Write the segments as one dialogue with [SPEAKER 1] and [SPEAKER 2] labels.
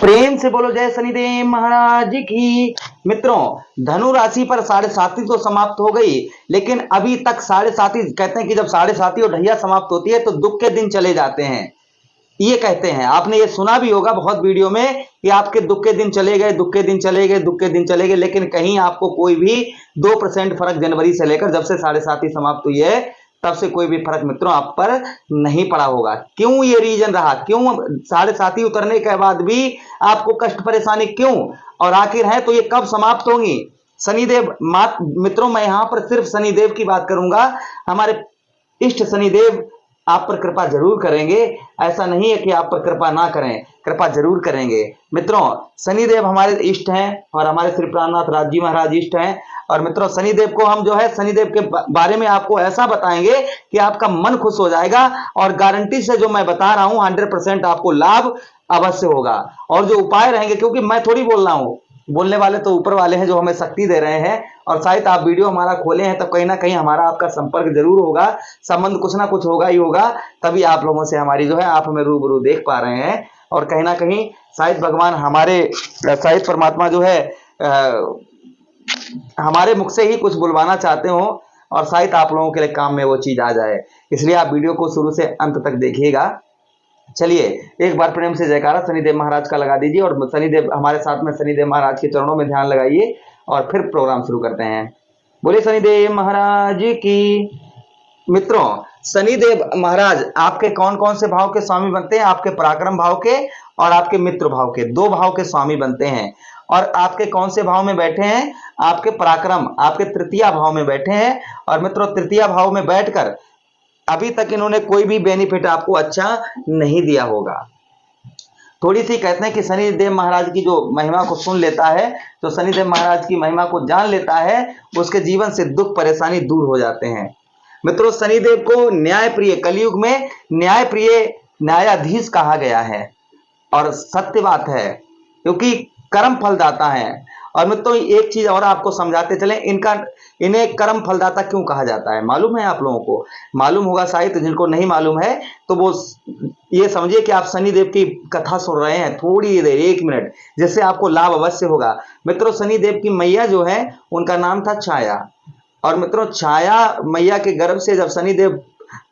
[SPEAKER 1] प्रेम से बोलो जय शनिदेव महाराज की। मित्रों, धनु राशि पर साढ़े साथी तो समाप्त हो गई, लेकिन अभी तक साढ़े साथी कहते हैं कि जब साढ़े साथी और ढैया समाप्त होती है तो दुख के दिन चले जाते हैं। ये कहते हैं, आपने ये सुना भी होगा बहुत वीडियो में कि आपके दुख के दिन चले गए, दुख के दिन चले गए, दुख के दिन चले गए, लेकिन कहीं आपको कोई भी 2% फर्क जनवरी से लेकर जब से साढ़े साथी समाप्त हुई है तब से कोई भी फर्क मित्रों आप पर नहीं पड़ा होगा। क्यों ये रीजन रहा, क्यों साढ़े साथी उतरने के बाद भी आपको कष्ट परेशानी क्यों, और आखिर है तो ये कब समाप्त होंगी। शनिदेव मित्रों, मैं यहां पर सिर्फ शनिदेव की बात करूंगा। हमारे इष्ट शनिदेव आप पर कृपा जरूर करेंगे, ऐसा नहीं है कि आप पर कृपा ना करें, कृपा जरूर करेंगे। मित्रों, शनिदेव हमारे इष्ट हैं और हमारे श्री प्राणनाथ राज जी महाराज इष्ट हैं। और मित्रों, शनिदेव को हम जो है शनिदेव के बारे में आपको ऐसा बताएंगे कि आपका मन खुश हो जाएगा, और गारंटी से जो मैं बता रहा हूं 100% आपको लाभ अवश्य होगा। और जो उपाय रहेंगे, क्योंकि मैं थोड़ी बोल रहा हूं, बोलने वाले तो ऊपर वाले हैं जो हमें शक्ति दे रहे हैं, और शायद आप वीडियो हमारा खोले हैं तब कहीं ना कहीं हमारा आपका संपर्क जरूर होगा, संबंध कुछ ना कुछ होगा ही होगा, तभी आप लोगों से हमारी जो है आप हमें रूबरू देख पा रहे हैं। और कहीं ना कहीं शायद भगवान शायद परमात्मा जो है हमारे मुख से ही कुछ बुलवाना चाहते हो, और शायद आप लोगों के लिए काम में वो चीज आ जाए। इसलिए आप वीडियो को शुरू से अंत तक देखिएगा। चलिए एक बार प्रेम से जयकारा शनिदेव महाराज का लगा दीजिए, और शनिदेव हमारे साथ में शनिदेव महाराज के चरणों में ध्यान लगाइए, और फिर प्रोग्राम शुरू करते हैं। बोलिए शनिदेव महाराज की। मित्रों, शनिदेव महाराज आपके कौन कौन से भाव के स्वामी बनते हैं? आपके पराक्रम भाव के और आपके मित्र भाव के, दो भाव के स्वामी बनते हैं। और आपके कौन से भाव में बैठे हैं? आपके पराक्रम आपके तृतीय भाव में बैठे हैं। और मित्रों, तृतीय भाव में बैठकर अभी तक इन्होंने कोई भी बेनिफिट आपको अच्छा नहीं दिया होगा। थोड़ी सी कहते हैं कि शनिदेव महाराज की जो महिमा को सुन लेता है, तो शनिदेव महाराज की महिमा को जान लेता है, उसके जीवन से दुख परेशानी दूर हो जाते हैं। मित्रों, शनिदेव को न्याय प्रिय, कलयुग में न्याय प्रिय न्यायाधीश कहा गया है, और सत्य बात है, क्योंकि कर्म फलदाता है। और मित्रों, एक चीज और आपको समझाते चले, इन्हें कर्म फलदाता क्यों कहा जाता है मालूम है आप लोगों को? मालूम होगा शायद, जिनको नहीं मालूम है तो वो ये समझिए कि आप शनिदेव की कथा सुन रहे हैं थोड़ी देर, 1 मिनट, जिससे आपको लाभ अवश्य होगा। मित्रों, शनिदेव की मैया जो है उनका नाम था छाया। और मित्रों, छाया मैया के गर्भ से जब शनिदेव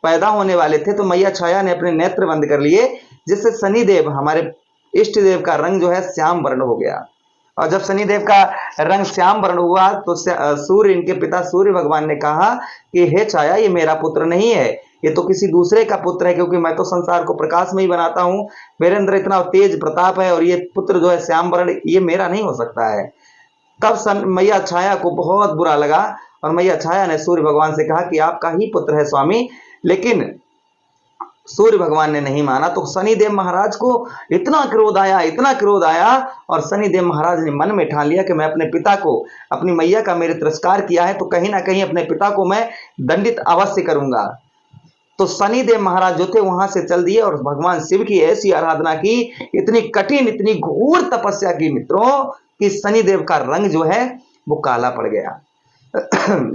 [SPEAKER 1] पैदा होने वाले थे तो मैया छाया ने अपने नेत्र बंद कर लिए, जिससे शनिदेव हमारे इष्ट देव का रंग जो है श्याम वर्ण हो गया। और जब शनिदेव का रंग श्याम वर्ण हुआ तो सूर्य, इनके पिता सूर्य भगवान ने कहा कि हे छाया, ये मेरा पुत्र नहीं है, ये तो किसी दूसरे का पुत्र है, क्योंकि मैं तो संसार को प्रकाश में ही बनाता हूं, मेरे अंदर इतना तेज प्रताप है, और ये पुत्र जो है श्याम वर्ण, ये मेरा नहीं हो सकता है। तब मैया छाया को बहुत बुरा लगा, और मैया छाया ने सूर्य भगवान से कहा कि आपका ही पुत्र है स्वामी। लेकिन सूर्य भगवान ने नहीं माना, तो शनिदेव महाराज को इतना क्रोध आया, इतना क्रोध आया, और शनिदेव महाराज ने मन में ठान लिया कि मैं अपने पिता को, अपनी मैया का मेरे तिरस्कार किया है तो कहीं ना कहीं अपने पिता को मैं दंडित अवश्य करूंगा। तो शनिदेव महाराज जो थे वहां से चल दिए, और भगवान शिव की ऐसी आराधना की, इतनी कठिन, इतनी घोर तपस्या की मित्रों, कि शनिदेव का रंग जो है वो काला पड़ गया।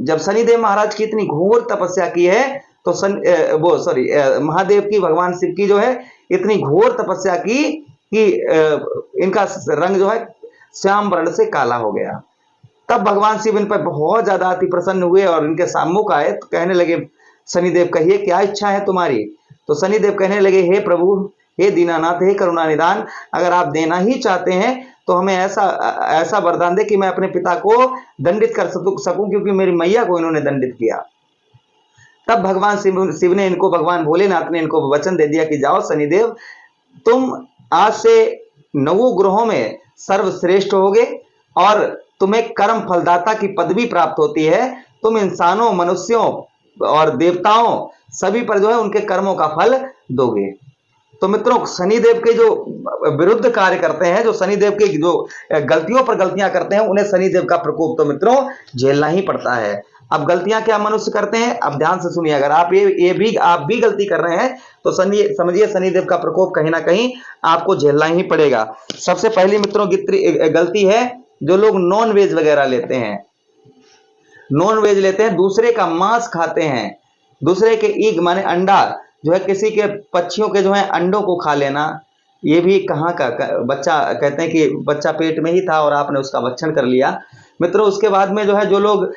[SPEAKER 1] जब शनिदेव महाराज की इतनी घोर तपस्या की है तो महादेव की, भगवान शिव की जो है इतनी घोर तपस्या की कि इनका रंग जो है श्याम वर्ण से काला हो गया। तब भगवान शिव इन पर बहुत ज्यादा अति प्रसन्न हुए और इनके सम्मुख आए, तो कहने लगे, शनिदेव कहिए क्या इच्छा है तुम्हारी? तो शनिदेव कहने लगे, हे प्रभु, हे दीनानाथ, हे करुणा निदान, अगर आप देना ही चाहते हैं तो हमें ऐसा वरदान दे कि मैं अपने पिता को दंडित कर सकूं, क्योंकि मेरी मैया को इन्होंने दंडित किया। तब भगवान शिव ने इनको, भगवान भोलेनाथ ने इनको वचन दे दिया कि जाओ शनिदेव, तुम आज से 9 ग्रहों में सर्वश्रेष्ठ होगे, और तुम्हें कर्म फलदाता की पदवी प्राप्त होती है। तुम इंसानों, मनुष्यों और देवताओं सभी पर जो है उनके कर्मों का फल दोगे। तो मित्रों, शनिदेव के जो विरुद्ध कार्य करते हैं, जो शनिदेव के जो गलतियों पर गलतियां करते हैं, उन्हें शनिदेव का प्रकोप तो मित्रों झेलना ही पड़ता है। अब गलतियां क्या मनुष्य करते हैं, अब ध्यान से सुनिए। अगर आप आप भी गलती कर रहे हैं तो समझिए शनिदेव का प्रकोप कहीं ना कहीं आपको झेलना ही पड़ेगा। सबसे पहली मित्रों गलती है, जो लोग नॉन वेज वगैरह लेते हैं, नॉन वेज लेते हैं, दूसरे का मांस खाते हैं, दूसरे के ईग माने अंडा जो है, किसी के पक्षियों के जो है अंडों को खा लेना, ये भी कहाँ का बच्चा, कहते हैं कि बच्चा पेट में ही था और आपने उसका भक्षण कर लिया। मित्रों उसके बाद में जो है, जो लोग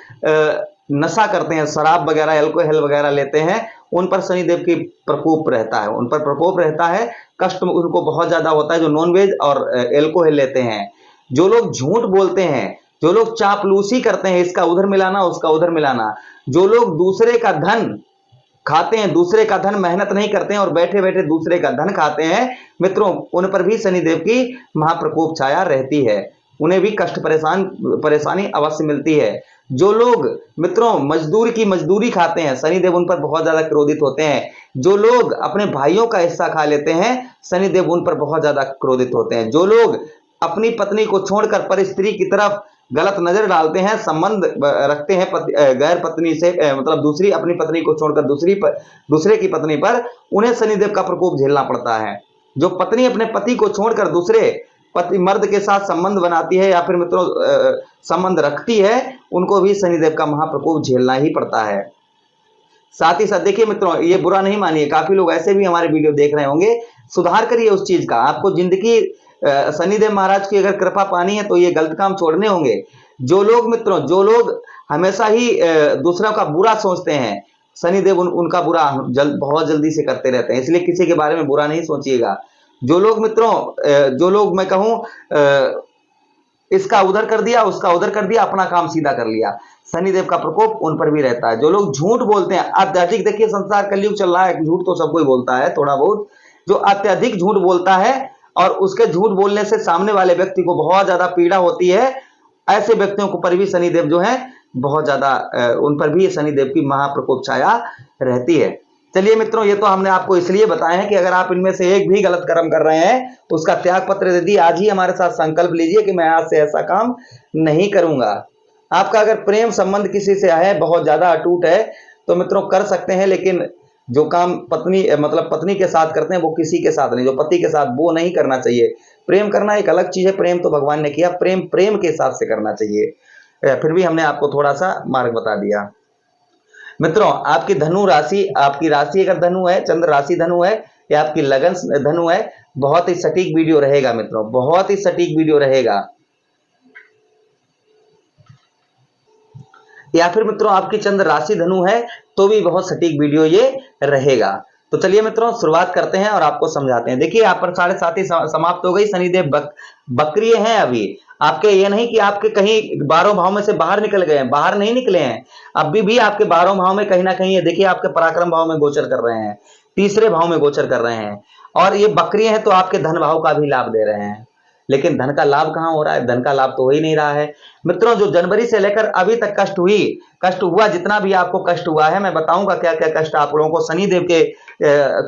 [SPEAKER 1] नशा करते हैं, शराब वगैरह अल्कोहल वगैरह लेते हैं, उन पर शनिदेव की प्रकोप रहता है, उन पर प्रकोप रहता है, कष्ट उनको बहुत ज्यादा होता है, जो नॉनवेज और अल्कोहल लेते हैं। जो लोग झूठ बोलते हैं, जो लोग चापलूसी करते हैं, इसका उधर मिलाना उसका उधर मिलाना, जो लोग दूसरे का धन खाते हैं, दूसरे का धन मेहनत नहीं करते हैं और बैठे बैठे दूसरे का धन खाते हैं, मित्रों उन पर भी शनिदेव की महाप्रकोप छाया रहती है, उन्हें भी कष्ट परेशानी अवश्य मिलती है। जो लोग मित्रों मजदूरी खाते हैं, शनिदेव उन पर बहुत ज्यादा क्रोधित होते हैं। जो लोग अपने भाइयों का हिस्सा खा लेते हैं, शनिदेव उन पर बहुत ज्यादा क्रोधित होते हैं। जो लोग अपनी पत्नी को छोड़कर पर स्त्री की तरफ गलत नजर डालते हैं, संबंध रखते हैं गैर पत्नी से, मतलब दूसरी अपनी पत्नी को छोड़कर दूसरे की पत्नी पर, उन्हें शनिदेव का प्रकोप झेलना पड़ता है। जो पत्नी अपने पति को छोड़कर दूसरे पति मर्द के साथ संबंध बनाती है या फिर मित्रों संबंध रखती है, उनको भी शनिदेव का महाप्रकोप झेलना ही पड़ता है। साथ ही साथ देखिए मित्रों, ये बुरा नहीं मानिए, काफी लोग ऐसे भी हमारे वीडियो देख रहे होंगे, सुधार करिए उस चीज का। आपको जिंदगी शनिदेव महाराज की अगर कृपा पानी है तो ये गलत काम छोड़ने होंगे। जो लोग मित्रों, जो लोग हमेशा ही दूसरों का बुरा सोचते हैं, शनिदेव उनका बुरा बहुत जल्दी से करते रहते हैं, इसलिए किसी के बारे में बुरा नहीं सोचिएगा। जो लोग मित्रों, जो लोग मैं कहूं इसका उधर कर दिया उसका उधर कर दिया, अपना काम सीधा कर लिया, शनिदेव का प्रकोप उन पर भी रहता है। जो लोग झूठ बोलते हैं अत्यधिक, देखिए संसार कलयुग चल रहा है, झूठ तो सब कोई बोलता है थोड़ा बहुत, जो अत्यधिक झूठ बोलता है और उसके झूठ बोलने से सामने वाले व्यक्ति को बहुत ज्यादा पीड़ा होती है, ऐसे व्यक्तियों को पर भी शनिदेव जो है बहुत ज्यादा, उन पर भी शनिदेव की महाप्रकोप छाया रहती है। चलिए मित्रों, ये तो हमने आपको इसलिए बताया है कि अगर आप इनमें से एक भी गलत कर्म कर रहे हैं तो उसका त्याग पत्र दे दी, आज ही हमारे साथ संकल्प लीजिए कि मैं आज से ऐसा काम नहीं करूंगा। आपका अगर प्रेम संबंध किसी से है, बहुत ज्यादा अटूट है, तो मित्रों कर सकते हैं, लेकिन जो काम पत्नी के साथ करते हैं वो किसी के साथ नहीं, जो पति के साथ वो नहीं करना चाहिए। प्रेम करना एक अलग चीज है, प्रेम तो भगवान ने किया, प्रेम के हिसाब से करना चाहिए। फिर भी हमने आपको थोड़ा सा मार्ग बता दिया। मित्रों आपकी धनु राशि, आपकी राशि अगर धनु है, चंद्र राशि धनु है या आपकी लगन धनु है, बहुत ही सटीक वीडियो रहेगा मित्रों, बहुत ही सटीक वीडियो रहेगा। या फिर मित्रों आपकी चंद्र राशि धनु है तो भी बहुत सटीक वीडियो ये रहेगा। तो चलिए मित्रों शुरुआत करते हैं और आपको समझाते हैं। देखिए यहाँ पर 7:30 समाप्त हो गई, शनिदेव बक्रिय हैं अभी आपके, ये नहीं कि आपके कहीं 12 भाव में से बाहर निकल गए हैं, बाहर नहीं निकले हैं, अभी भी आपके 12 भाव में कहीं ना कहीं, ये देखिए आपके पराक्रम भाव में गोचर कर रहे हैं, तीसरे भाव में गोचर कर रहे हैं, और ये बक्रिय हैं तो आपके धन भाव का भी लाभ दे रहे हैं। लेकिन धन का लाभ कहां हो रहा है? धन का लाभ तो हो ही नहीं रहा है मित्रों। जो जनवरी से लेकर अभी तक कष्ट हुआ, जितना भी आपको कष्ट हुआ है, मैं बताऊंगा क्या क्या कष्ट आप लोगों को शनिदेव के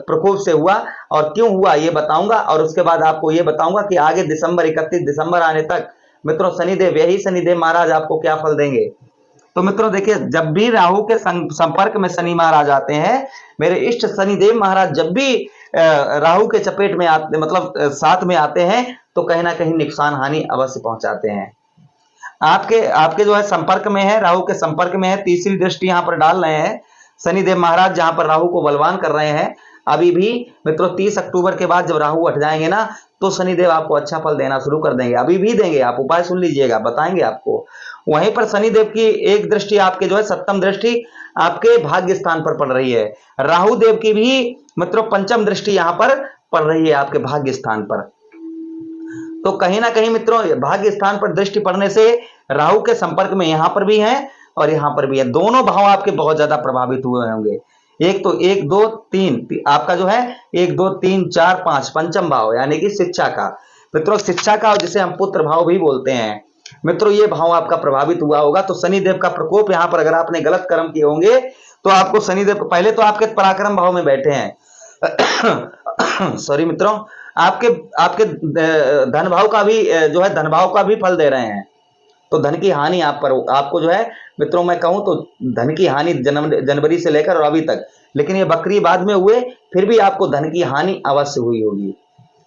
[SPEAKER 1] प्रकोप से हुआ और क्यों हुआ ये बताऊंगा, और उसके बाद आपको ये बताऊंगा कि आगे 31 दिसंबर आने तक मित्रों शनिदेव, यही शनिदेव महाराज आपको क्या फल देंगे। तो मित्रों देखिए, जब भी राहु के संपर्क में शनि महाराज आते हैं, मेरे इष्ट शनिदेव महाराज जब भी राहु के चपेट में आते, मतलब साथ में आते हैं, तो कहीं ना कहीं नुकसान हानि अवश्य पहुंचाते हैं। आपके जो है संपर्क में है, राहु के संपर्क में है, तीसरी दृष्टि यहां पर डाल रहे हैं शनिदेव महाराज, जहां पर राहु को बलवान कर रहे हैं। अभी भी मित्रों 30 अक्टूबर के बाद जब राहु हट जाएंगे ना, तो शनिदेव आपको अच्छा फल देना शुरू कर देंगे, अभी भी देंगे, आप उपाय सुन लीजिएगा, बताएंगे आपको। वहीं पर शनिदेव की एक दृष्टि आपके जो है सप्तम दृष्टि आपके भाग्य स्थान पर पड़ रही है। राहु देव की भी मित्रों पंचम दृष्टि यहां पर पड़ रही है आपके भाग्य स्थान पर। तो कहीं ना कहीं मित्रों भाग्य स्थान पर दृष्टि पड़ने से राहु के संपर्क में यहां पर भी है और यहां पर भी है, दोनों भाव आपके बहुत ज्यादा प्रभावित हुए होंगे। एक तो 1 2 3 आपका जो है 1 2 3 4 5 पंचम भाव, यानी कि शिक्षा का मित्रों, शिक्षा का, जिसे हम पुत्र भाव भी बोलते हैं मित्रों, ये भाव आपका प्रभावित हुआ होगा। तो शनिदेव का प्रकोप यहां पर, अगर आपने गलत कर्म किए होंगे तो आपको शनिदेव पहले तो आपके पराक्रम भाव में बैठे हैं सॉरी मित्रों, आपके धन भाव का भी जो है धन भाव का भी फल दे रहे हैं। तो धन की हानि आपको जो है मित्रों मैं कहूं तो धन की हानि जनवरी से लेकर और अभी तक, लेकिन ये बकरी बाद में हुए, फिर भी आपको धन की हानि अवश्य हुई होगी।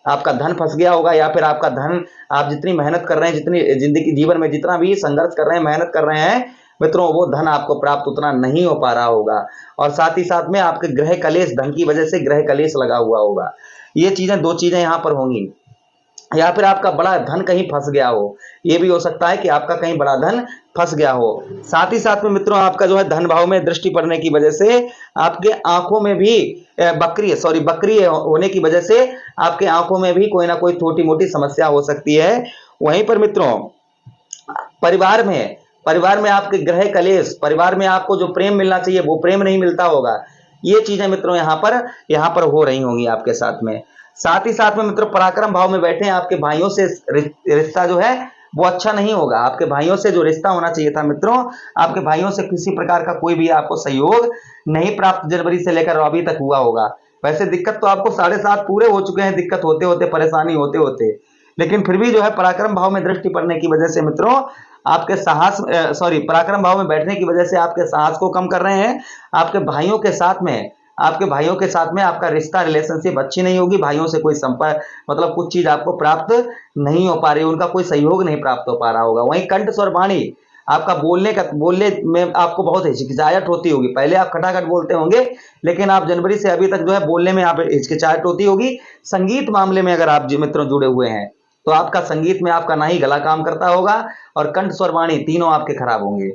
[SPEAKER 1] आपका धन फंस गया होगा, या फिर आपका धन, आप जितनी मेहनत कर रहे हैं, जितनी जिंदगी जीवन में जितना भी संघर्ष कर रहे हैं, मेहनत कर रहे हैं मित्रों, वो धन आपको प्राप्त उतना नहीं हो पा रहा होगा। और साथ ही साथ में आपके ग्रह कलेश, धन की वजह से ग्रह कलेश लगा हुआ होगा। ये चीजें, दो चीजें यहाँ पर होंगी। या फिर आपका बड़ा धन कहीं फंस गया हो, ये भी हो सकता है कि आपका कहीं बड़ा धन फंस गया हो। साथ ही साथ में मित्रों आपका जो है धन भाव में दृष्टि पड़ने की वजह से आपके आंखों में भी बकरी होने की वजह से आपके आंखों में भी कोई ना कोई छोटी मोटी समस्या हो सकती है। वहीं पर मित्रों परिवार में आपके ग्रह कलेश, परिवार में आपको जो प्रेम मिलना चाहिए वो प्रेम नहीं मिलता होगा। ये चीजें मित्रों यहाँ पर हो रही होंगी आपके साथ में। साथ ही साथ में मित्रों पराक्रम भाव में बैठे हैं, आपके भाइयों से रिश्ता जो है वो अच्छा नहीं होगा। आपके भाइयों से जो रिश्ता होना चाहिए था मित्रों, आपके भाइयों से किसी प्रकार का कोई भी आपको सहयोग नहीं प्राप्त जनवरी से लेकर अभी तक हुआ होगा। वैसे दिक्कत तो आपको 7.5 पूरे हो चुके हैं, दिक्कत होते होते, परेशानी होते होते, लेकिन फिर भी जो है पराक्रम भाव में दृष्टि पड़ने की वजह से मित्रों आपके साहस पराक्रम भाव में बैठने की वजह से आपके साहस को कम कर रहे हैं। आपके भाइयों के साथ में आपका रिश्ता, रिलेशनशिप अच्छी नहीं होगी। भाइयों से कोई संपर्क, मतलब कुछ चीज आपको प्राप्त नहीं हो पा रही, उनका कोई सहयोग नहीं प्राप्त हो पा रहा होगा। वहीं कंठ स्वर वाणी, आपका बोलने में आपको बहुत हिचकिचाहट होती होगी। पहले आप खटाखट बोलते होंगे, लेकिन आप जनवरी से अभी तक जो है बोलने में आप हिचकिचाहट होती होगी। संगीत मामले में अगर आप मित्रों जुड़े हुए हैं तो आपका संगीत में आपका ना ही गला काम करता होगा और कंठ स्वर वाणी तीनों आपके खराब होंगे।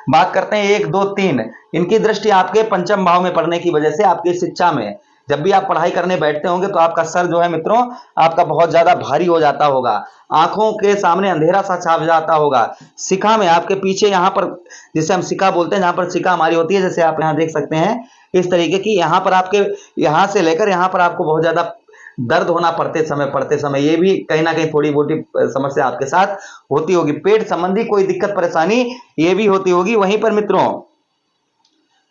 [SPEAKER 1] बात करते हैं 1 2 3, इनकी दृष्टि आपके पंचम भाव में पड़ने की वजह से आपकी शिक्षा में, जब भी आप पढ़ाई करने बैठते होंगे तो आपका सर जो है मित्रों आपका बहुत ज्यादा भारी हो जाता होगा, आंखों के सामने अंधेरा सा छाप जाता होगा। शिखा में आपके पीछे यहाँ पर, जिसे हम शिखा बोलते हैं, जहां पर शिखा हमारी होती है, जैसे आप यहाँ देख सकते हैं इस तरीके की, यहाँ पर आपके, यहाँ से लेकर यहाँ पर आपको बहुत ज्यादा दर्द होना पड़ते समय, ये भी कहीं ना कहीं थोड़ी मोटी समस्या आपके साथ होती होगी। पेट संबंधी कोई दिक्कत परेशानी ये भी होती होगी। वहीं पर मित्रों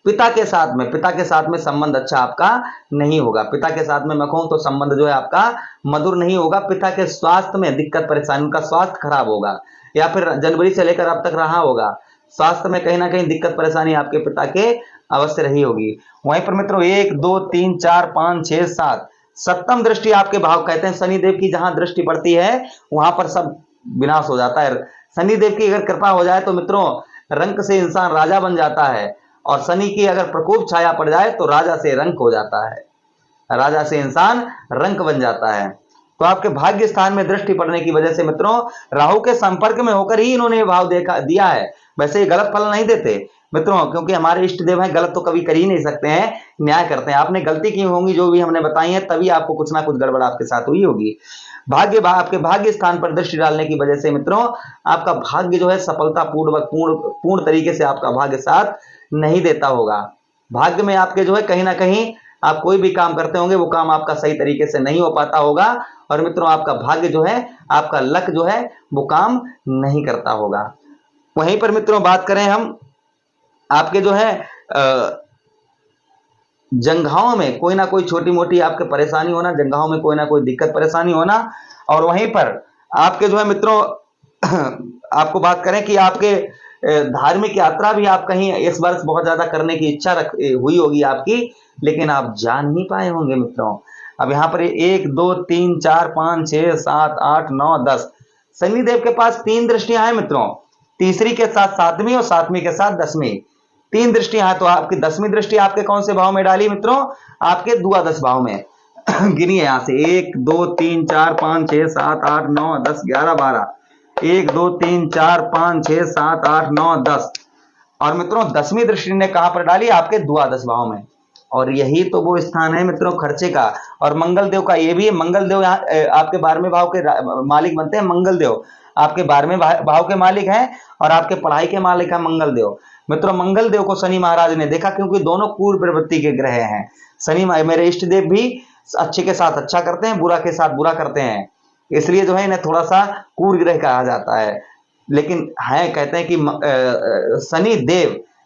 [SPEAKER 1] पिता के साथ में संबंध अच्छा आपका नहीं होगा। पिता के साथ में मैं कहूं तो संबंध जो है आपका मधुर नहीं होगा। पिता के स्वास्थ्य में दिक्कत परेशानी, उनका स्वास्थ्य खराब होगा, या फिर जनवरी से लेकर अब तक रहा होगा, स्वास्थ्य में कहीं ना कहीं दिक्कत परेशानी आपके पिता के अवश्य रही होगी। वहीं पर मित्रों 1 2 3 4 5 6 7, सप्तम दृष्टि आपके भाव, कहते हैं शनिदेव की जहां दृष्टि पड़ती है वहां पर सब विनाश हो जाता है। शनिदेव की अगर कृपा हो जाए तो मित्रों रंक से इंसान राजा बन जाता है, और शनि की अगर प्रकोप छाया पड़ जाए तो राजा से रंक हो जाता है, राजा से इंसान रंक बन जाता है। तो आपके भाग्य स्थान में दृष्टि पड़ने की वजह से मित्रों राहु के संपर्क में होकर ही इन्होंने भाव दिया है। वैसे ये गलत फल नहीं देते मित्रों, क्योंकि हमारे इष्ट देव हैं, गलत तो कभी कर ही नहीं सकते हैं, न्याय करते हैं। आपने गलती की होंगी जो भी हमने बताई है, तभी आपको कुछ ना कुछ गड़बड़ आपके साथ हुई होगी। आपके भाग्य स्थान पर दृष्टि डालने की वजह से मित्रों आपका भाग्य जो है सफलता पूर्ण तरीके से आपका भाग्य साथ नहीं देता होगा। भाग्य में आपके जो है कहीं ना कहीं आप कोई भी काम करते होंगे वो काम आपका सही तरीके से नहीं हो पाता होगा, और मित्रों आपका भाग्य जो है, आपका लक जो है वो काम नहीं करता होगा। वहीं पर मित्रों बात करें हम आपके जो है जंघाओं में कोई ना कोई छोटी मोटी आपके परेशानी होना, जंघाओं में कोई ना कोई दिक्कत परेशानी होना, और वहीं पर आपके जो है मित्रों आपको बात करें कि आपके धार्मिक यात्रा भी आप कहीं इस वर्ष बहुत ज्यादा करने की इच्छा हुई होगी आपकी, लेकिन आप जा नहीं पाए होंगे मित्रों। अब यहाँ पर 1 2 3 4 5 6 7 8 9 10, शनिदेव के पास 3 दृष्टियां हैं मित्रों, तीसरी के साथ 7वीं और 7वीं के साथ 10वीं, 3 दृष्टियां हैं। तो आपकी 10वीं दृष्टि आपके कौन से भाव में डाली मित्रों? आपके द्वादश भाव में। गिनिए यहां से 1 2 3 4 5 6 7 8 9 10 11 12, 1 2 3 4 5 6 7 8 9 10, और मित्रों 10वीं दृष्टि ने कहां पर डाली? आपके द्वादश भाव में। और यही तो वो स्थान है मित्रों खर्चे का, और मंगल देव का ये भी है। मंगल देव यहाँ आपके 12वें भाव के मालिक बनते हैं। मंगल देव आपके 12वें भाव के मालिक हैं, और आपके पढ़ाई के मालिक है मंगल देव। मित्रों मंगल देव को शनि महाराज ने देखा, क्योंकि दोनों पूर्व प्रवृत्ति के ग्रह हैं। शनि मेरे इष्ट देव भी अच्छे के साथ अच्छा करते हैं, बुरा के साथ बुरा करते हैं, इसलिए जो है इन्हें थोड़ा सा क्रूर ग्रह कहा जाता है। लेकिन है, कहते हैं कि शनि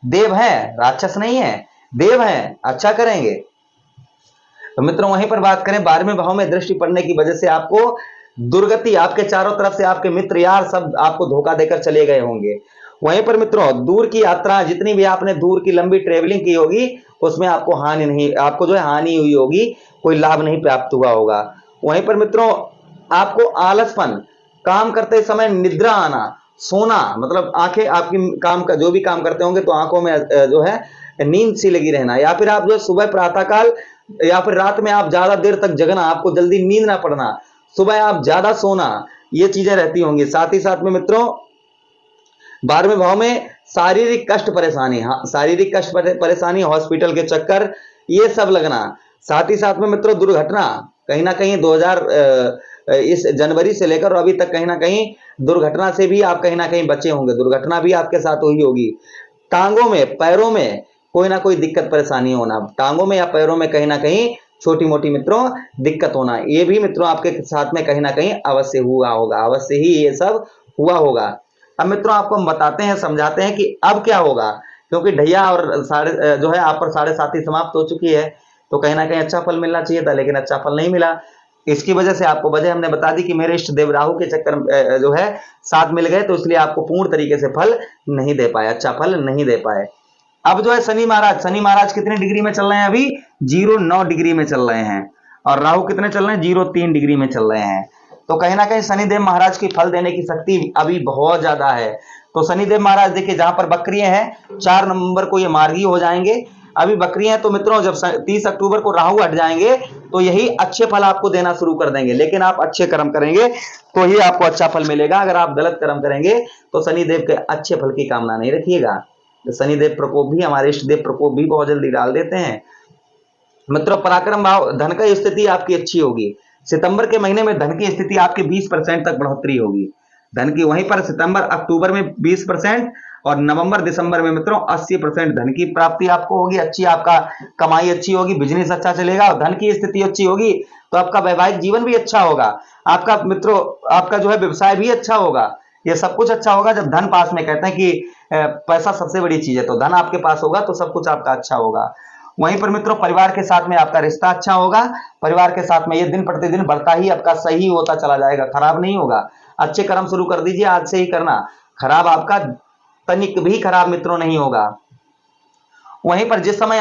[SPEAKER 1] देव है, राक्षस नहीं है, देव है, अच्छा करेंगे। तो मित्रों वहीं पर बात करें 12वें भाव में दृष्टि पड़ने की वजह से आपको दुर्गति, आपके चारों तरफ से आपके मित्र यार सब आपको धोखा देकर चले गए होंगे। वहीं पर मित्रों दूर की यात्रा, जितनी भी आपने दूर की लंबी ट्रेवलिंग की होगी उसमें आपको आपको जो है हानि हुई होगी, कोई लाभ नहीं प्राप्त हुआ होगा। वहीं पर मित्रों आपको आलसपन, काम करते समय निद्रा आना, सोना, मतलब आंखें आपकी काम का जो भी काम करते होंगे तो आंखों में जो है नींद सी लगी रहना, या फिर आप जो सुबह प्रातःकाल या फिर रात में आप ज्यादा देर तक जगना, आपको जल्दी नींद ना पड़ना, सुबह आप ज्यादा सोना, ये चीजें रहती होंगी। साथ ही साथ में मित्रों 12वें भाव में शारीरिक कष्ट परेशानी, हाँ शारीरिक कष्ट परेशानी, हॉस्पिटल के चक्कर, ये सब लगना। साथ ही साथ में मित्रों दुर्घटना, कहीं ना कहीं 2000 इस जनवरी से लेकर अभी तक कहीं ना कहीं दुर्घटना से भी आप कहीं ना कहीं बचे होंगे, दुर्घटना भी आपके साथ हुई होगी। टांगों में पैरों में कोई ना कोई दिक्कत परेशानी होना, टांगों में या पैरों में कहीं ना कहीं छोटी मोटी मित्रों दिक्कत होना, ये भी मित्रों आपके साथ में कहीं ना कहीं अवश्य हुआ होगा, अवश्य ही ये सब हुआ होगा। अब मित्रों आपको हम बताते हैं, समझाते हैं कि अब क्या होगा, क्योंकि ढैया और साढ़े जो है आप पर 7.5 समाप्त हो चुकी है, तो कहीं ना कहीं अच्छा फल मिलना चाहिए था, लेकिन अच्छा फल नहीं मिला। इसकी वजह से आपको वजह हमने बता दी कि मेरे इष्ट देव राहु के चक्कर जो है साथ मिल गए, तो इसलिए आपको पूर्ण तरीके से फल नहीं दे पाए, अच्छा फल नहीं दे पाए। अब जो है शनि महाराज कितने डिग्री में चल रहे हैं, अभी 0.9 डिग्री में चल रहे हैं, और राहु कितने चल रहे हैं, 0.3 डिग्री में चल रहे हैं। तो कहीं ना कहीं शनिदेव महाराज की फल देने की शक्ति अभी बहुत ज्यादा है। तो शनिदेव महाराज देखिए जहां पर बकरियां हैं 4 नवंबर को ये मार्गी हो जाएंगे, अभी बकरियां हैं, तो मित्रों जब 30 अक्टूबर को राहु हट जाएंगे तो यही अच्छे फल आपको देना शुरू कर देंगे, लेकिन आप अच्छे कर्म करेंगे तो ही आपको अच्छा फल मिलेगा। अगर आप गलत कर्म करेंगे तो शनिदेव के अच्छे फल की कामना नहीं रखिएगा। शनिदेव प्रकोप भी, हमारे इष्ट देव प्रकोप भी बहुत जल्दी डाल देते हैं। मित्रों पराक्रम भाव, धन की स्थिति आपकी अच्छी होगी। सितंबर के महीने में धन की स्थिति आपकी 20% तक बढ़ोतरी होगी धन की, वहीं पर सितंबर अक्टूबर में 20% और नवंबर दिसंबर में मित्रों 80% धन की प्राप्ति आपको होगी, अच्छी आपका कमाई अच्छी होगी, बिजनेस अच्छा चलेगा और धन की स्थिति अच्छी होगी, तो आपका वैवाहिक जीवन भी अच्छा होगा, आपका मित्रों आपका जो है व्यवसाय भी अच्छा होगा, ये सब कुछ अच्छा होगा। जब धन पास में, कहते हैं कि पैसा सबसे बड़ी चीज है, तो धन आपके पास होगा तो सब कुछ आपका अच्छा होगा। वहीं पर मित्रों परिवार के साथ में आपका रिश्ता अच्छा होगा, परिवार के साथ में ये दिन प्रतिदिन बढ़ता ही आपका सही होता चला जाएगा, खराब नहीं होगा। अच्छे कर्म शुरू कर दीजिए, आज से ही करना, खराब आपका तनिक भी खराब मित्रों नहीं होगा। वहीं पर जिस समय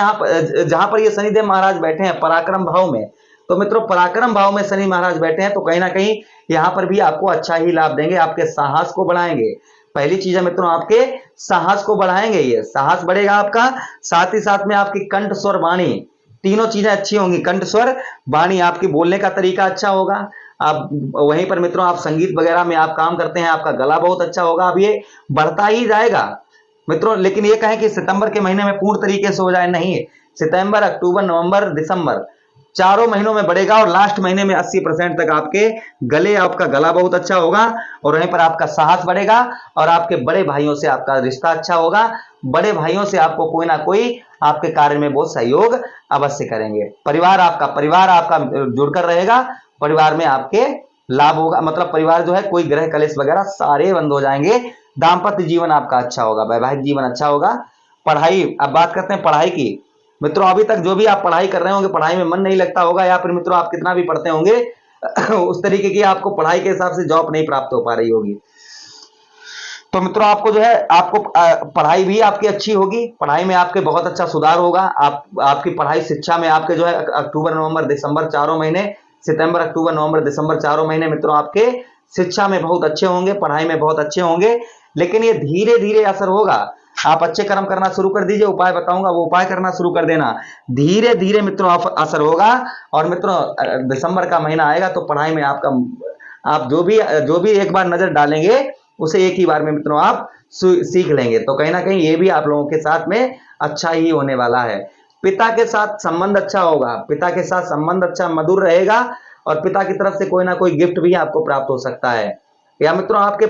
[SPEAKER 1] जहां पर ये शनिदेव महाराज बैठे हैं पराक्रम भाव में, तो मित्रों पराक्रम भाव में शनि महाराज बैठे हैं, तो कहीं ना कहीं यहां पर भी आपको अच्छा ही लाभ देंगे, आपके साहस को बढ़ाएंगे। पहली चीज है मित्रों आपके साहस को बढ़ाएंगे, ये साहस बढ़ेगा आपका। साथ ही साथ में आपकी कंठ स्वर वाणी, तीनों चीजें अच्छी होंगी, कंठ स्वर वाणी, आपकी बोलने का तरीका अच्छा होगा। आप वहीं पर मित्रों आप संगीत वगैरह में आप काम करते हैं, आपका गला बहुत अच्छा होगा, अब ये बढ़ता ही जाएगा मित्रों। लेकिन ये कहें कि सितंबर के महीने में पूर्ण तरीके से हो जाए, नहीं, सितंबर अक्टूबर नवंबर दिसंबर चारों महीनों में बढ़ेगा, और लास्ट महीने में 80% तक आपका गला बहुत अच्छा होगा, और वहीं पर आपका साहस बढ़ेगा, और आपके बड़े भाइयों से आपका रिश्ता अच्छा होगा। बड़े भाइयों से आपको कोई ना कोई आपके कार्य में बहुत सहयोग अवश्य करेंगे। परिवार आपका जुड़कर रहेगा, परिवार में आपके लाभ होगा, मतलब परिवार जो है कोई ग्रह कलेश वगैरह सारे बंद हो जाएंगे। दाम्पत्य जीवन आपका अच्छा होगा, वैवाहिक जीवन अच्छा होगा। पढ़ाई, अब बात करते हैं पढ़ाई की। मित्रों अभी तक जो भी आप पढ़ाई कर रहे होंगे, पढ़ाई में मन नहीं लगता होगा, या फिर मित्रों आप कितना भी पढ़ते होंगे उस तरीके की आपको पढ़ाई के हिसाब से जॉब नहीं प्राप्त हो पा रही होगी। तो मित्रों आपको जो है आपको पढ़ाई भी आपकी अच्छी होगी, पढ़ाई में आपके बहुत अच्छा सुधार होगा। आपकी पढ़ाई शिक्षा में आपके जो है अक्टूबर नवंबर दिसंबर चारों महीने, सितंबर अक्टूबर नवंबर दिसंबर चारों महीने मित्रों आपके शिक्षा में बहुत अच्छे होंगे, पढ़ाई में बहुत अच्छे होंगे। लेकिन ये धीरे धीरे असर होगा, आप अच्छे कर्म करना शुरू कर दीजिए, उपाय बताऊंगा वो उपाय करना शुरू कर देना, धीरे धीरे मित्रों असर होगा। और मित्रों दिसंबर का महीना आएगा तो पढ़ाई में आप जो भी एक बार नजर डालेंगे उसे एक ही बार में मित्रों आप सीख लेंगे। तो कहीं ना कहीं ये भी आप लोगों के साथ में अच्छा ही होने वाला है। पिता के साथ संबंध अच्छा होगा, पिता के साथ संबंध अच्छा मधुर रहेगा, और पिता की तरफ से कोई ना कोई गिफ्ट भी आपको प्राप्त हो सकता है, या मित्रों आपके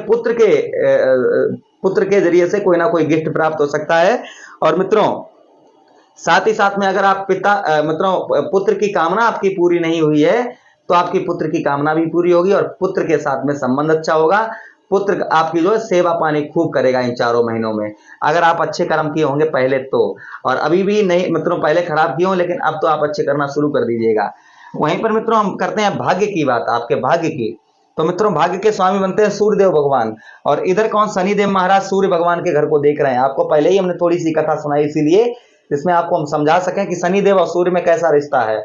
[SPEAKER 1] पुत्र के जरिए से कोई ना कोई गिफ्ट प्राप्त हो सकता है। और मित्रों साथ ही साथ में अगर आप मित्रों पुत्र की कामना आपकी पूरी नहीं हुई है, तो आपकी पुत्र की कामना भी पूरी होगी, और पुत्र के साथ में संबंध अच्छा होगा। पुत्र आपकी जो है सेवा पानी खूब करेगा इन चारों महीनों में, अगर आप अच्छे कर्म किए होंगे पहले तो, और अभी भी नहीं मित्रों पहले खराब किए हो, लेकिन अब तो आप अच्छे करना शुरू कर दीजिएगा। वहीं पर मित्रों हम करते हैं भाग्य की बात, आपके भाग्य की। तो मित्रों भाग्य के स्वामी बनते हैं सूर्यदेव भगवान, और इधर कौन, शनिदेव महाराज सूर्य भगवान के घर को देख रहे हैं। आपको पहले ही हमने थोड़ी सी कथा सुनाई, इसीलिए इसमें आपको हम समझा सकें कि शनिदेव और सूर्य में कैसा रिश्ता है।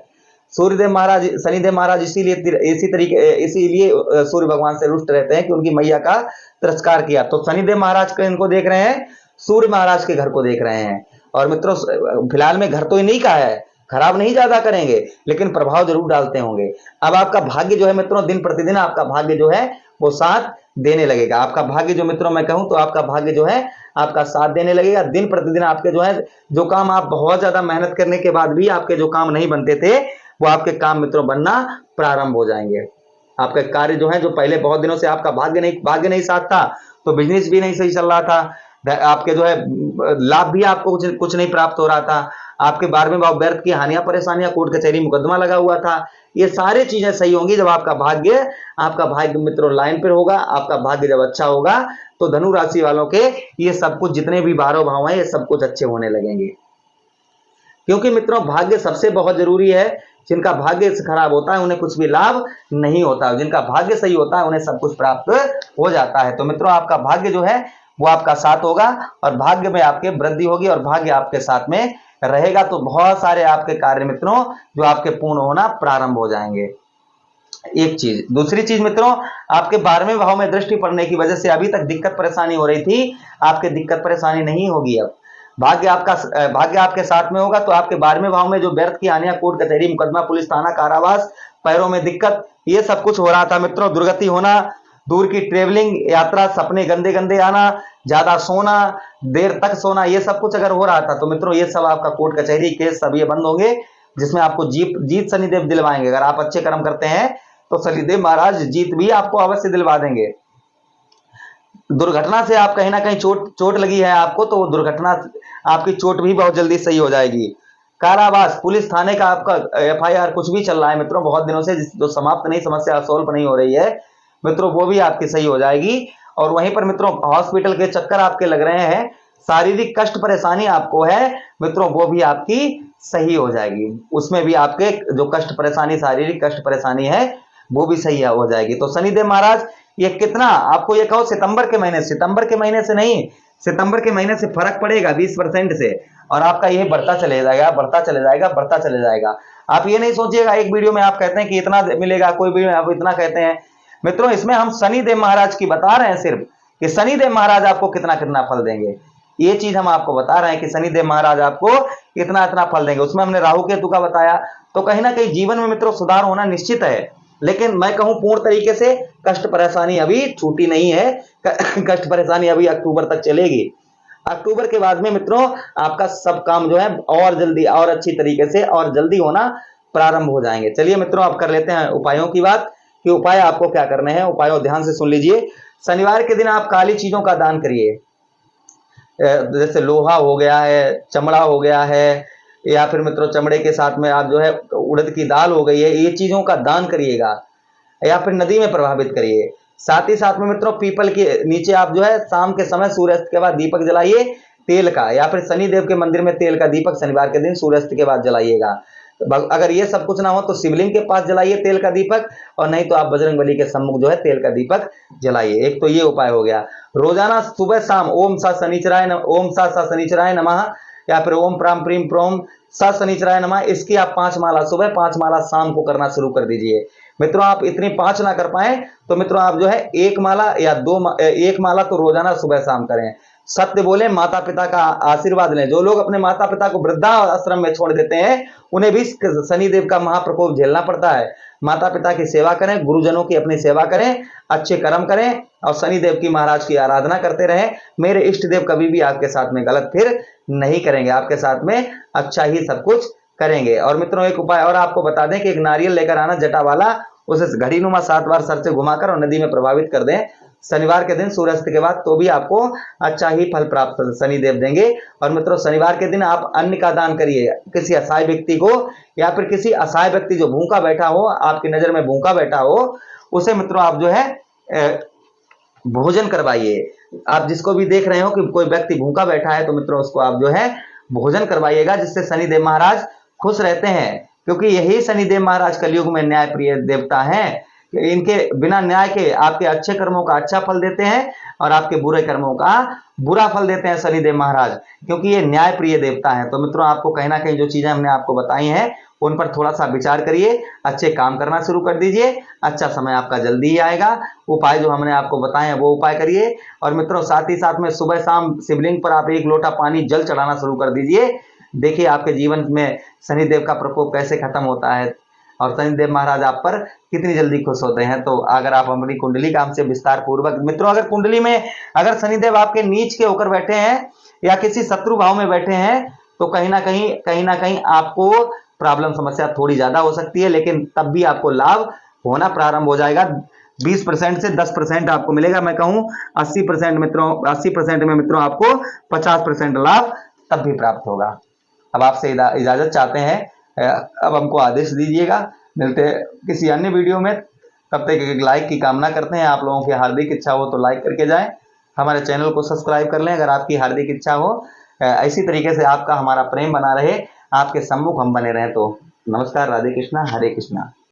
[SPEAKER 1] शनिदेव महाराज इसीलिए सूर्य भगवान से रुष्ट रहते हैं कि उनकी मैया का तिरस्कार किया। तो शनिदेव महाराज को इनको देख रहे हैं, सूर्य महाराज के घर को देख रहे हैं। और मित्रों फिलहाल में घर तो ही नहीं का है, खराब नहीं ज्यादा करेंगे, लेकिन प्रभाव जरूर डालते होंगे। अब आपका भाग्य जो है मित्रों, दिन प्रतिदिन आपका भाग्य जो है वो साथ देने लगेगा। आपका भाग्य जो मित्रों मैं कहूं तो आपका भाग्य जो है आपका साथ देने लगेगा। दिन प्रतिदिन आपके जो है, जो काम आप बहुत ज्यादा मेहनत करने के बाद भी आपके जो काम नहीं बनते थे, वो आपके काम मित्रों बनना प्रारंभ हो जाएंगे। आपके कार्य जो है, जो पहले बहुत दिनों से आपका भाग्य नहीं साथ था, तो बिजनेस भी नहीं सही चल रहा था, आपके जो है लाभ भी आपको कुछ नहीं प्राप्त हो रहा था, आपके 12वें भाव व्यर्थ की हानियां परेशानियां, कोर्ट कचहरी मुकदमा लगा हुआ था, ये सारी चीजें सही होंगी जब आपका भाग्य मित्रों लाइन पर होगा। आपका भाग्य जब अच्छा होगा तो धनु राशि वालों के ये सब कुछ, जितने भी 12 भाव हैं, ये सब कुछ अच्छे होने लगेंगे। क्योंकि मित्रों भाग्य सबसे बहुत जरूरी है। जिनका भाग्य खराब होता है उन्हें कुछ भी लाभ नहीं होता, जिनका भाग्य सही होता है उन्हें सब कुछ प्राप्त हो जाता है। तो मित्रों आपका भाग्य जो है वो आपका साथ होगा और भाग्य में आपके वृद्धि होगी और भाग्य आपके साथ में रहेगा, तो बहुत सारे आपके कार्य मित्रों जो आपके पूर्ण होना प्रारंभ हो जाएंगे। एक चीज, दूसरी चीज मित्रों, आपके 12वें भाव में दृष्टि पड़ने की वजह से अभी तक दिक्कत परेशानी हो रही थी, आपके दिक्कत परेशानी नहीं होगी। अब भाग्य आपके साथ में होगा, तो आपके 12वें भाव में जो व्यर्थ की हानियां, कोर्ट कचहरी मुकदमा, पुलिस थाना, कारावास, पैरों में दिक्कत, ये सब कुछ हो रहा था मित्रों, दुर्गति होना, दूर की ट्रेवलिंग, यात्रा, सपने गंदे गंदे आना, ज्यादा सोना, देर तक सोना, ये सब कुछ अगर हो रहा था तो मित्रों ये सब आपका कोर्ट कचहरी केस सब ये बंद होंगे, जिसमें आपको जीत शनिदेव दिलवाएंगे। अगर आप अच्छे कर्म करते हैं तो शनिदेव महाराज जीत भी आपको अवश्य दिलवा देंगे। दुर्घटना से आप कहीं ना कहीं चोट लगी है आपको, तो वो दुर्घटना, आपकी चोट भी बहुत जल्दी सही हो जाएगी। कारावास, पुलिस थाने का आपका FIR कुछ भी चल रहा है मित्रों बहुत दिनों से, जो समाप्त नहीं, समस्या सॉल्व नहीं हो रही है मित्रों, वो भी आपकी सही हो जाएगी। और वहीं पर मित्रों हॉस्पिटल के चक्कर आपके लग रहे हैं, शारीरिक कष्ट परेशानी आपको है मित्रों, वो भी आपकी सही हो जाएगी। उसमें भी आपके जो कष्ट परेशानी, शारीरिक कष्ट परेशानी है, वो भी सही हो जाएगी। तो शनिदेव महाराज ये कितना, आपको ये कहो सितंबर के महीने से नहीं, सितंबर के महीने से फर्क पड़ेगा 20% से, और आपका ये बढ़ता चले जाएगा। आप ये नहीं सोचिएगा एक वीडियो में आप कहते हैं कि इतना मिलेगा, कोई वीडियो में आप इतना कहते हैं मित्रों, इसमें हम शनिदेव महाराज की बता रहे हैं सिर्फ कि शनिदेव महाराज आपको कितना कितना फल देंगे। ये चीज हम आपको बता रहे हैं कि शनिदेव महाराज आपको इतना इतना फल देंगे। उसमें हमने राहु केतु का बताया, तो कहीं ना कहीं जीवन में मित्रों सुधार होना निश्चित है, लेकिन मैं कहूं पूर्ण तरीके से कष्ट परेशानी अभी छूटी नहीं है। कष्ट परेशानी अभी अक्टूबर तक चलेगी। अक्टूबर के बाद में मित्रों आपका सब काम जो है और जल्दी और अच्छी तरीके से और जल्दी होना प्रारंभ हो जाएंगे। चलिए मित्रों अब कर लेते हैं उपायों की बात, कि उपाय आपको क्या करने हैं। उपायों ध्यान से सुन लीजिए। शनिवार के दिन आप काली चीजों का दान करिए, जैसे लोहा हो गया है, चमड़ा हो गया है, या फिर मित्रों चमड़े के साथ में आप जो है उड़द की दाल हो गई है, ये चीजों का दान करिएगा, या फिर नदी में प्रभावित करिए। साथ ही साथ में मित्रों पीपल के नीचे आप जो है शाम के समय सूर्यास्त के बाद दीपक जलाइए तेल का, या फिर शनिदेव के मंदिर में तेल का दीपक शनिवार के दिन सूर्यास्त के बाद जलाइएगा। अगर ये सब कुछ ना हो तो शिवलिंग के पास जलाइए तेल का दीपक, और नहीं तो आप बजरंगबली के सम्मुख जो है तेल का दीपक जलाइए। एक तो ये उपाय हो गया। रोजाना सुबह शाम ओम सा शनिचराय नमः, या फिर ओम प्राम प्रीम प्रोम सा शनिचराय नमः, इसकी आप 5 माला सुबह 5 माला शाम को करना शुरू कर दीजिए। मित्रों आप इतनी 5 ना कर पाए तो मित्रों आप जो है 1 माला या 1 माला तो रोजाना सुबह शाम करें। सत्य बोले, माता पिता का आशीर्वाद लें। जो लोग अपने माता पिता को वृद्धाश्रम में छोड़ देते हैं उन्हें भी शनिदेव का महाप्रकोप झेलना पड़ता है। माता पिता की सेवा करें, गुरुजनों की अपनी सेवा करें, अच्छे कर्म करें और शनिदेव की महाराज की आराधना करते रहें। मेरे इष्ट देव कभी भी आपके साथ में गलत फिर नहीं करेंगे, आपके साथ में अच्छा ही सब कुछ करेंगे। और मित्रों एक उपाय और आपको बता दें कि एक नारियल लेकर आना जटा वाला, उसे घड़ीनुमा 7 बार सर से घुमाकर और नदी में प्रभावित कर दें शनिवार के दिन सूर्यास्त के बाद, तो भी आपको अच्छा ही फल प्राप्त शनिदेव देंगे। और मित्रों शनिवार के दिन आप अन्न का दान करिए किसी असहाय व्यक्ति को, या फिर किसी असहाय व्यक्ति जो भूखा बैठा हो, आपकी नजर में भूखा बैठा हो, उसे मित्रों आप जो है भोजन करवाइए। आप जिसको भी देख रहे हो कि कोई व्यक्ति भूखा बैठा है तो मित्रों उसको आप जो है भोजन करवाइएगा, जिससे शनिदेव महाराज खुश रहते हैं। क्योंकि यही शनिदेव महाराज कलयुग में न्याय प्रिय देवता हैं। इनके बिना न्याय के आपके अच्छे कर्मों का अच्छा फल देते हैं और आपके बुरे कर्मों का बुरा फल देते हैं शनिदेव महाराज, क्योंकि ये न्याय प्रिय देवता है। तो मित्रों आपको कहीं ना कहीं जो चीजें हमने आपको बताई हैं उन पर थोड़ा सा विचार करिए, अच्छे काम करना शुरू कर दीजिए, अच्छा समय आपका जल्दी ही आएगा। उपाय जो हमने आपको बताए हैं वो उपाय करिए। और मित्रों साथ ही साथ में सुबह शाम शिवलिंग पर आप 1 लोटा पानी जल चढ़ाना शुरू कर दीजिए, देखिए आपके जीवन में शनिदेव का प्रकोप कैसे खत्म होता है और शनिदेव महाराज आप पर कितनी जल्दी खुश होते हैं। तो अगर आप अपनी कुंडली का हमसे विस्तार पूर्वक मित्रों, अगर कुंडली में अगर शनिदेव आपके नीच के होकर बैठे हैं या किसी शत्रु भाव में बैठे हैं तो कहीं ना कहीं आपको प्रॉब्लम समस्या थोड़ी ज्यादा हो सकती है, लेकिन तब भी आपको लाभ होना प्रारंभ हो जाएगा। 20% से 10% आपको मिलेगा। मैं कहूं 80% मित्रों, 80% में मित्रों आपको 50% लाभ तब भी प्राप्त होगा। अब आपसे इजाजत चाहते हैं, अब हमको आदेश दीजिएगा। मिलते हैं किसी अन्य वीडियो में, तब तक एक लाइक की कामना करते हैं। आप लोगों की हार्दिक इच्छा हो तो लाइक करके जाएं, हमारे चैनल को सब्सक्राइब कर लें अगर आपकी हार्दिक इच्छा हो। इसी तरीके से आपका हमारा प्रेम बना रहे, आपके सम्मुख हम बने रहें। तो नमस्कार, राधे कृष्णा, हरे कृष्णा।